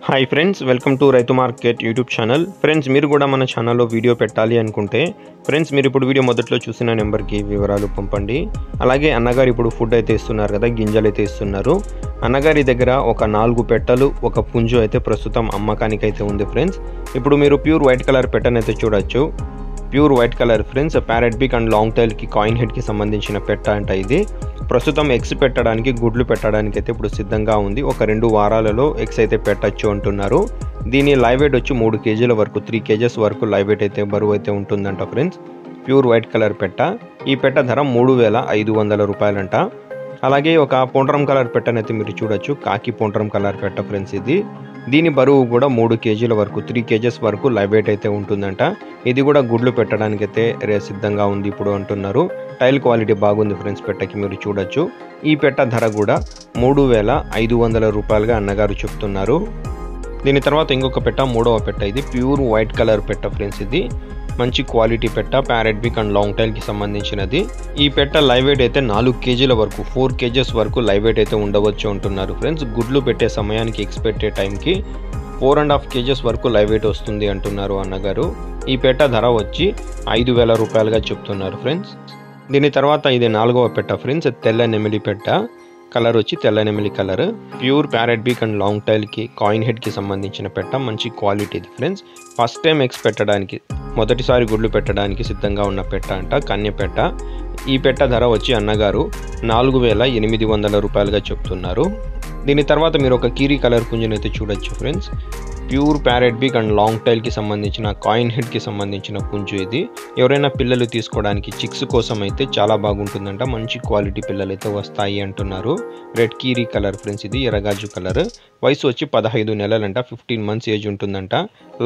Hi friends, welcome to రైతు market YouTube channel. Friends, మీరు కూడా మన ఛానల్లో వీడియో పెట్టాలి అనుకుంటే ఫ్రెండ్స్ మీరు ఇప్పుడు వీడియో మొదట్లో చూసిన నెంబర్కి వివరాలు పంపండి. అలాగే అన్నగారు ఇప్పుడు ఫుడ్ అయితే ఇస్తున్నారు కదా, గింజలు అయితే ఇస్తున్నారు. అన్నగారి దగ్గర ఒక 4 పెట్టలు ఒక పుంజు అయితే ప్రస్తుతం అమ్మకానికి అయితే ఉంది ఫ్రెండ్స్. ఇప్పుడు మీరు ప్యూర్ వైట్ కలర్ పెట్టనైతే చూడొచ్చు. Pure white colour friends, parrot beak and long టైల్కి కాయిన్ హెడ్కి సంబంధించిన పెట్ట అంట. ఇది ప్రస్తుతం ఎగ్స్ పెట్టడానికి, గుడ్లు పెట్టడానికి అయితే ఇప్పుడు సిద్ధంగా ఉంది. ఒక 2 వారాలలో ఎగ్స్ అయితే పెట్టచ్చు అంటున్నారు. దీని లైవ్ వెయిట్ వచ్చి 3 కేజీల వరకు, 3 కేజెస్ వరకు లైవ్ వెయిట్ అయితే బరువు అయితే ఉంటుందంట ఫ్రెండ్స్. ప్యూర్ వైట్ కలర్ పెట్ట. ఈ పెట్ట ధర 3500 రూపాయలంట. అలాగే ఒక పొండ్రం కలర్ పెట్టనైతే మీరు చూడొచ్చు. కాకి పొండ్రం కలర్ పెట్ట ఫ్రెండ్స్ ఇది. దీని బరువు కూడా 3 కేజీల వరకు, 3 కేజెస్ వరకు లైవ్ వెయిట్ అయితే ఉంటుందంట. ఇది కూడా గుడ్లు పెట్టడానికి అయితే సిద్ధంగా ఉంది ఇప్పుడు అంటున్నారు. టైల్ క్వాలిటీ బాగుంది ఫ్రెండ్స్ పెట్టకి, మీరు చూడొచ్చు. ఈ పెట్ట ధర కూడా 3500 రూపాయలుగా అన్నగారు చెప్తున్నారు. దీని తర్వాత ఇంకొక పెట్ట, 3వ పెట్ట. ఇది ప్యూర్ వైట్ కలర్ పెట్ట ఫ్రెండ్స్. ఇది మంచి క్వాలిటీ పెట్ట, ప్యారెట్ బిక్ అండ్ లాంగ్ టైల్కి సంబంధించినది. ఈ పెట్ట లైవ్ వెయిట్ అయితే 4 కేజీల వరకు, 4 కేజెస్ వరకు లైవ్ వెయిట్ అయితే ఉండవచ్చు అంటున్నారు ఫ్రెండ్స్. గుడ్లు పెట్టే సమయానికి, ఎగ్స్ పెట్టే టైంకి 4.5 కేజెస్ వరకు లైవ్ వెయిట్ వస్తుంది అంటున్నారు అన్నగారు. ఈ పెట్ట ధర వచ్చి 5000 రూపాయలుగా చెప్తున్నారు ఫ్రెండ్స్. దీని తర్వాత ఇది 4వ పెట్ట ఫ్రెండ్స్. తెల్ల నెమిలి పెట్ట. కలర్ వచ్చి తెల్ల నెమిలి colour. Pure parrot beak and long టైల్కి కాయిన్ హెడ్కి సంబంధించిన పెట్ట. మంచి క్వాలిటీది ఫ్రెండ్స్. ఫస్ట్ టైం ఎగ్స్ పెట్టడానికి, మొదటిసారి గుడ్లు పెట్టడానికి సిద్ధంగా ఉన్న పెట్ట అంట, కన్య పెట్ట. ఈ పెట్ట ధర వచ్చి అన్నగారు 4800 రూపాయలుగా చెప్తున్నారు. దీని తర్వాత మీరు ఒక కీరీ కలర్ పుంజునైతే చూడొచ్చు friends. Pure parrot beak and long టైల్కి సంబంధించిన, కాయిన్ హెడ్కి సంబంధించిన పుంజు ఇది. ఎవరైనా పిల్లలు తీసుకోవడానికి, చిక్స్ కోసం అయితే చాలా బాగుంటుందంట. మంచి క్వాలిటీ పిల్లలు అయితే వస్తాయి అంటున్నారు. రెడ్ కీరీ కలర్ ఫ్రెండ్స్. ఇది ఎర్రగాజు కలర్. వయసు వచ్చి 15 నెలలంట, 15 మంత్స్ ఏజ్ ఉంటుందంట.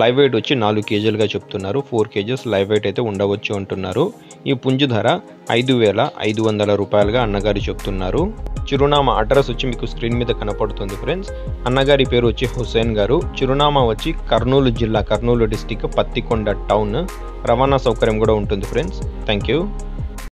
లైవ్ వెయిట్ వచ్చి 4 కేజీలుగా చెప్తున్నారు. 4 కేజెస్ లైవ్ వెయిట్ అయితే ఉండవచ్చు అంటున్నారు. ఈ పుంజు ధర 5500 రూపాయలుగా అన్నగారు చెప్తున్నారు. చిరునామా అడ్రస్ వచ్చి మీకు స్క్రీన్ మీద కనపడుతుంది ఫ్రెండ్స్. అన్నగారి పేరు వచ్చి హుసేన్ గారు. చిరునామా వచ్చి కర్నూలు జిల్లా, కర్నూలు డిస్టిక్, పత్తికొండ టౌన్. రవాణా సౌకర్యం కూడా ఉంటుంది ఫ్రెండ్స్. Thank you.